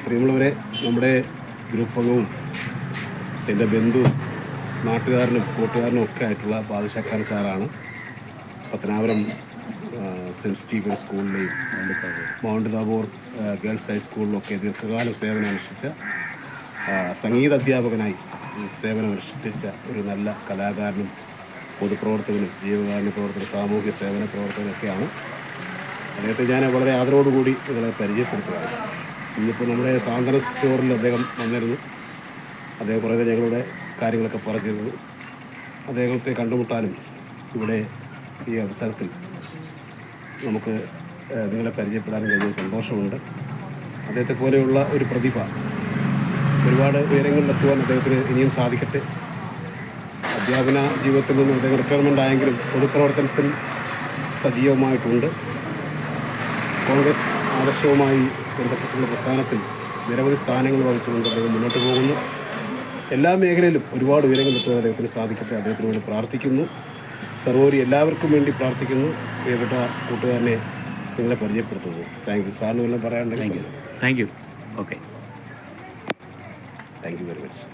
പ്രിയമുള്ളവരെ, നമ്മുടെ ഗ്രൂപ്പംഗവും എൻ്റെ ബന്ധുവും നാട്ടുകാരനും കൂട്ടുകാരനും ഒക്കെ ആയിട്ടുള്ള ബാദുഷാഖാൻ സാറാണ് പത്തനാപുരം സെൻറ്റ് സ്റ്റീഫൻ സ്കൂളിലെയും മൗണ്ട് താബോർ ഗേൾസ് ഹൈസ്കൂളിലൊക്കെ ദീർഘകാലം സേവനമനുഷ്ഠിച്ച സംഗീത അധ്യാപകനായി സേവനമനുഷ്ഠിച്ച ഒരു നല്ല കലാകാരനും പൊതുപ്രവർത്തകനും ജീവകാരുണ്യ പ്രവർത്തകനും സാമൂഹ്യ സേവന പ്രവർത്തകനൊക്കെയാണ്. അദ്ദേഹത്തെ ഞാൻ വളരെ ആദരവോടുകൂടി നിങ്ങളെ പരിചയപ്പെടുത്തുകയാണ്. ഇന്നിപ്പോൾ നമ്മുടെ സാന്ത്വന സ്റ്റോറിൽ അദ്ദേഹം വന്നിരുന്നു. അദ്ദേഹം കുറേ ഞങ്ങളുടെ കാര്യങ്ങളൊക്കെ പറഞ്ഞിരുന്നു. അദ്ദേഹത്തെ കണ്ടുമുട്ടാനും ഇവിടെ ഈ അവസരത്തിൽ നമുക്ക് നിങ്ങളെ പരിചയപ്പെടാനും കഴിഞ്ഞ സന്തോഷമുണ്ട്. അദ്ദേഹത്തെ പോലെയുള്ള ഒരു പ്രതിഭ ഒരുപാട് ഉയരങ്ങളിലെത്തുവാൻ അദ്ദേഹത്തിന് ഇനിയും സാധിക്കട്ടെ. അധ്യാപന ജീവിതത്തിൽ നിന്നും അദ്ദേഹം റിട്ടയർമെൻ്റ് ആയെങ്കിലും പൊതുപ്രവർത്തനത്തിൽ സജീവമായിട്ടുണ്ട്. കോൺഗ്രസ് ആദർശവുമായി ബന്ധപ്പെട്ടുള്ള പ്രസ്ഥാനത്തിൽ നിരവധി സ്ഥാനങ്ങൾ വഹിച്ചുകൊണ്ട് അദ്ദേഹം മുന്നോട്ട് പോകുന്നു. എല്ലാ മേഖലയിലും ഒരുപാട് ഉയരങ്ങളിലെത്തുവാൻ അദ്ദേഹത്തിന് സാധിക്കട്ടെ. അദ്ദേഹത്തിന് വേണ്ടി പ്രാർത്ഥിക്കുന്നു. സർവോപരി എല്ലാവർക്കും വേണ്ടി പ്രാർത്ഥിക്കുന്നു. പ്രിയപ്പെട്ട കൂട്ടുകാരനെ നിങ്ങളെ പരിചയപ്പെടുത്തുന്നു. Thank you. സാറിന് വല്ലതും പറയാനുണ്ടെങ്കിൽ. Thank you. Okay. Thank you very much.